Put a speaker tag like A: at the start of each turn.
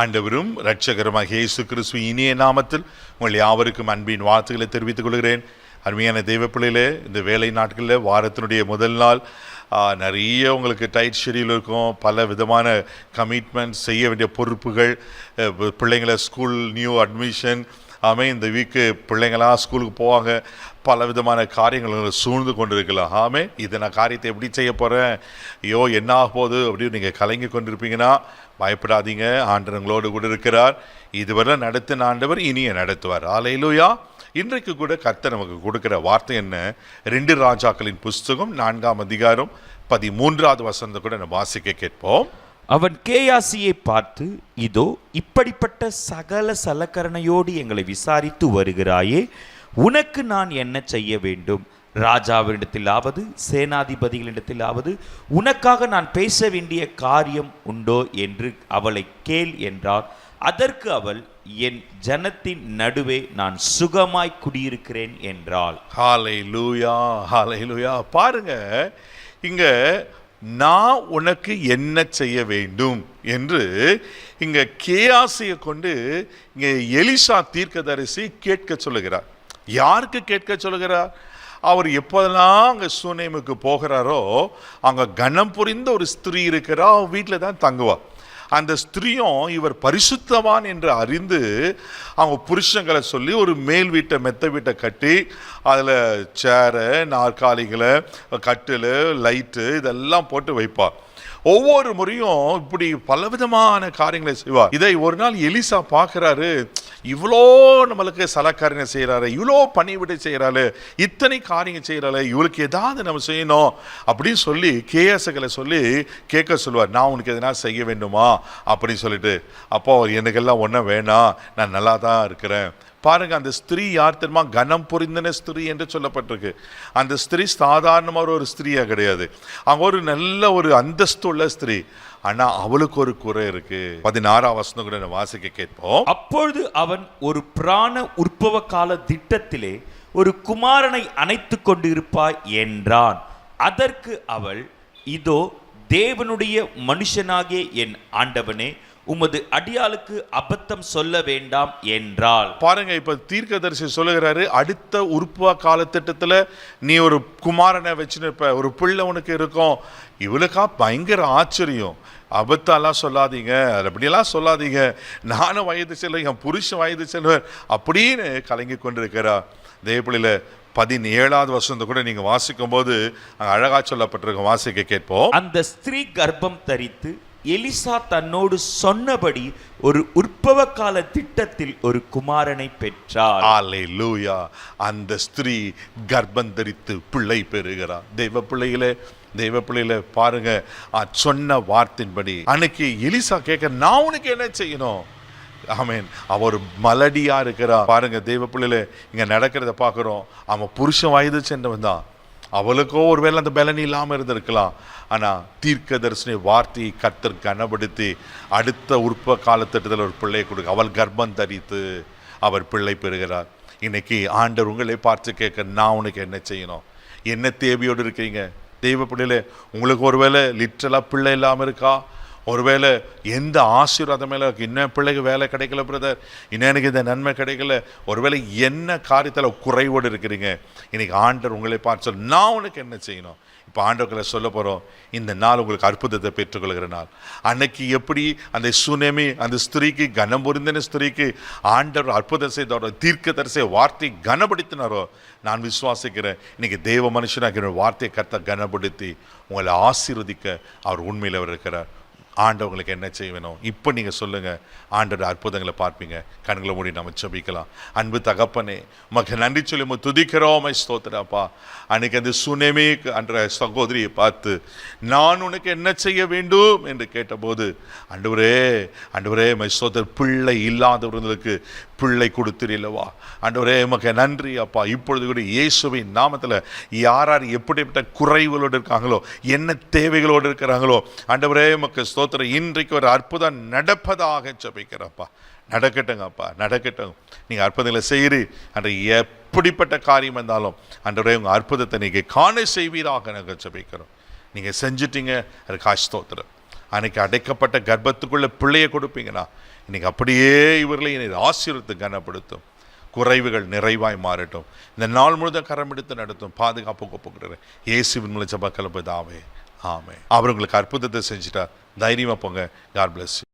A: ஆண்டவரும் இரட்சகருமாக இயேசு கிறிஸ்து இனிய நாமத்தில் உங்கள் யாவருக்கும் அன்பின் வாழ்த்துக்களை தெரிவித்துக் கொள்கிறேன். அருமையான தெய்வ பிள்ளைகளே, இந்த வேலை நாட்களில் வாரத்தினுடைய முதல் நாள் நிறைய உங்களுக்கு டைட் ஷெடியூல் இருக்கும். பல விதமான கமிட்மெண்ட், செய்ய வேண்டிய பொறுப்புகள், பிள்ளைங்களை ஸ்கூல் நியூ அட்மிஷன், இந்த வீக்கு பிள்ளைங்களாம் ஸ்கூலுக்கு போவாங்க. பல விதமான காரியங்கள் சூழ்ந்து கொண்டு இருக்கலாம். இதை நான் காரியத்தை எப்படி செய்ய போகிறேன், ஐயோ என்ன ஆக போகுது அப்படின்னு நீங்கள் கலங்கி கொண்டிருப்பீங்கன்னா பயப்படாதீங்க. ஆண்டவர் உங்களோடு கூட இருக்கிறார். இதுவரை நடத்தின ஆண்டவர் இனிய நடத்துவார். அல்லேலூயா. இன்றைக்கு கூட கர்த்தர் நமக்கு கொடுக்கிற வார்த்தை என்ன? 2 ராஜாக்களின் புஸ்தகம் 4ஆம் அதிகாரம் 13வது வசனத்தை கூட நம்ம வாசிக்க கேட்போம்.
B: அவன் கேயாசியை பார்த்து, இதோ இப்படிப்பட்ட சகல சலக்கரணையோடு எங்களை விசாரித்து வருகிறாயே, உனக்கு நான் என்ன செய்ய வேண்டும்? ராஜாவினிடத்திலாவது சேனாதிபதிகளிடத்திலாவது உனக்காக நான் பேச வேண்டிய காரியம் உண்டோ என்று அவளை கேள் என்றார். அதற்கு அவள், என் ஜனத்தின் நடுவே நான் சுகமாய் குடியிருக்கிறேன் என்றாள்.
A: ஹல்லேலூயா, ஹல்லேலூயா. பாருங்க, இங்க நான் உனக்கு என்ன செய்ய வேண்டும் என்று இங்க கேயாசியை கொண்டு இங்க எலிசா தீர்க்கதரிசி கேட்க சொல்லுகிறார். யாருக்கு கேட்க சொல்லுகிறார்? அவர் எப்போதெல்லாம் அங்கே சூனேமுக்கு போகிறாரோ அங்கே கனம் புரிந்த ஒரு ஸ்திரீ இருக்கிறா, வீட்டில் தான் தங்குவா. அந்த ஸ்திரீயும் இவர் பரிசுத்தவான் என்று அறிந்து அவங்க புருஷங்களை சொல்லி ஒரு மேல் வீட்டை, மெத்த வீட்டை கட்டி அதில் சேரை, நாற்காலிகளை, கட்டில், லைட்டு இதெல்லாம் போட்டு வைப்பார். ஒவ்வொரு முறையும் இப்படி பலவிதமான காரியங்களை செய்வார். இதை ஒரு நாள் எலிசா பார்க்குறாரு. இவ்வளோ நம்மளுக்கு சலக்காரங்க செய்கிறாரு, இவ்வளோ பணிவிடை செய்கிறாரு, இத்தனை காரியங்கள் செய்கிறாரு, இவளுக்கு ஏதாவது நம்ம செய்யணும் அப்படின்னு சொல்லி கேஎஸ்களை சொல்லி கேட்க சொல்லுவார். நான் உனக்கு எதனா செய்ய வேண்டுமா அப்படின்னு சொல்லிட்டு. அப்போ எனக்கெல்லாம் ஒன்றும் வேணாம், நான் நல்லா தான் இருக்கிறேன். பாருங்க, அந்த ஸ்திரீ யார் தெரியுமா? கனம் புரிந்தன ஸ்திரீ என்று சொல்லப்பட்டிருக்கு. அந்த ஸ்திரீ சாதாரணமாக ஒரு ஸ்திரீயா கிடையாது. அவங்க ஒரு நல்ல ஒரு அந்தஸ்துள்ள ஸ்திரீ. ஆனா அவளுக்கு ஒரு குறை இருக்கு. 16ஆம் வசனம் கூட வாசிக்க கேட்போம்.
B: அப்பொழுது அவன் ஒரு பிராண உற்பவ கால திட்டத்திலே ஒரு குமாரனை அணைத்து கொண்டிருப்பாய் என்றான். அதற்கு அவள், இதோ தேவனுடைய மனுஷனாகிய என் ஆண்டவனே, உமது அடியாளுக்கு அபத்தம் சொல்ல வேண்டாம் என்றாள்.
A: பாருங்க, இப்ப தீர்க்கதரிசி சொல்லுகிறாரு, அடுத்த உற்பவ காலத்திட்டத்துல நீ ஒரு குமாரனை வச்சுருப்ப, ஒரு பிள்ளை உனக்கு இருக்கும். இவளுக்கா பயங்கர ஆச்சரியம். அபத்தெல்லாம் சொல்லாதீங்க, அப்படியெல்லாம் சொல்லாதீங்க, நானும் வயது செல்வேன், என் புருஷன் வயது செல்வேன் அப்படின்னு கலங்கி கொண்டிருக்கிறா. தேவப்பிள்ளையில 17வது வசனத்தை கூட நீங்க வாசிக்கும் போது அழகா சொல்லப்பட்டிருக்க, வாசிக்க கேட்போம்.
B: அந்த ஸ்திரீ கர்ப்பம் தரித்து எலிசா தன்னோடு சொன்னபடி ஒரு உற்பவ கால திட்டத்தில் ஒரு குமாரனை பெற்றார்.
A: அல்லேலூயா. அந்த ஸ்திரீ கர்ப்பம் தரித்து பிள்ளை பெறுகிறார். தெய்வ பிள்ளைகளே பாருங்க, சொன்ன வார்த்தையின்படி அன்னைக்கு எலிசா கேட்க, நான் உனக்கு என்ன செய்யணும்? ஆமேன். அவர் மலடியா இருக்கிறா. பாருங்க தெய்வ பிள்ளைகளே, இங்க நடக்கிறத பார்க்கிறோம். அவன் புருஷன் வயது சென்றவன் தான். அவளுக்கோ ஒருவேளை அந்த பலன் இல்லாமல் இருந்திருக்கலாம். ஆனால் தீர்க்க தரிசன வார்த்தையை கர்த்தர் கனப்படுத்தி அடுத்த உற்ப காலத்திட்டத்தில் ஒரு பிள்ளையை கொடுக்க, அவள் கர்ப்பம் தரித்து அவர் பிள்ளை பெறுகிறார். இன்னைக்கு ஆண்டவர் உங்களை பார்த்து கேட்க, நான் உனக்கு என்ன செய்யணும்? என்ன தேவையோடு இருக்கீங்க? தெய்வ பிள்ளைகளே, உங்களுக்கு ஒருவேளை லிட்டரலாக பிள்ளை இல்லாமல் இருக்கா? ஒருவேளை எந்த ஆசீர்வாதம் மேலே இன்னும் பிள்ளைக்கு வேலை கிடைக்கல பிரதர், இன்னும் எனக்கு இந்த நன்மை கிடைக்கல, ஒருவேளை என்ன காரியத்தில் குறைவோடு இருக்கிறீங்க, இன்னைக்கு ஆண்டவர் உங்களை பார்த்து சொல்ல, நான் உனக்கு என்ன செய்யணும்? இப்போ ஆண்டவர்களை சொல்ல போகிறோம். இந்த நாள் உங்களுக்கு அற்புதத்தை பெற்றுக்கொள்கிற நாள். அன்னைக்கு எப்படி அந்த சுனேமி, அந்த ஸ்திரீக்கு, கனம் புரிந்தின ஸ்திரீக்கு ஆண்டவர் அற்புதம் செய்தாரோ, தீர்க்கதரிசி வார்த்தை கனப்படுத்தினாரோ, நான் விசுவாசிக்கிறேன் இன்னைக்கு தேவ மனுஷனாக வார்த்தையை கர்த்தர் கனப்படுத்தி உங்களை ஆசீர்வதிக்க அவர் உண்மையில் அவர் இருக்கிறார். ஆண்டவங்களுக்கு என்ன செய்ய வேணும்? இப்போ நீங்கள் சொல்லுங்கள், ஆண்டோட அற்புதங்களை பார்ப்பீங்க. கண்களை மூடி நம்ம ஜெபிக்கலாம். அன்பு தகப்பனே, உமக்கு நன்றி சொல்லி துதிக்கிறோம், ஸ்தோத்திரப்பா. அன்னைக்கு அந்த சுனேமி என்ற சகோதரியை பார்த்து, நான் உனக்கு என்ன செய்ய வேண்டும் என்று கேட்டபோது, ஆண்டவரே ஸ்தோத்திர, பிள்ளை இல்லாதவர்களுக்கு பிள்ளை கொடுத்துருவா. ஆண்டவரே உமக்கு நன்றி அப்பா. இப்பொழுது கூட இயேசுவின் நாமத்தில் யார் யார் எப்படிப்பட்ட குறைகளோடு இருக்காங்களோ, என்ன தேவைகளோடு இருக்கிறாங்களோ, ஆண்டவரே உமக்கு ஸ்தோத்திரம், இன்றைக்கு ஒரு அற்புதம் நடப்பதாக ஜெபிக்கிறப்பா. நடக்கட்டுங்கப்பா, நடக்கட்டும். நீங்கள் அற்புதங்களை செய்கிறீ அன்று எப்படிப்பட்ட காரியம் இருந்தாலும் ஆண்டவரே உங்கள் அற்புதத்தை நீங்கள் காண செய்வீராக நாங்கள் ஜெபிக்கிறோம். நீங்கள் செஞ்சிட்டீங்க, அதுக்கு ஸ்தோத்திரம். அன்னைக்கு அடைக்கப்பட்ட கர்ப்பத்துக்குள்ள பிள்ளையை கொடுப்பீங்களா, இன்னைக்கு அப்படியே இவர்களை ஆசீர்வதித்து கனப்படுத்தும். குறைவுகள் நிறைவாய் மாறட்டும். இந்த நாள் முழுதும் கரம் எடுத்து நடத்தும். பாதுகாப்பு ஒப்புக்கிறேன் இயேசுவின் மூலம் ஜெபக்கேளும் பிதாவே, ஆமென். அவர் உங்களுக்கு அற்புதத்தை செஞ்சுட்டா தைரியமா போங்க. God bless you.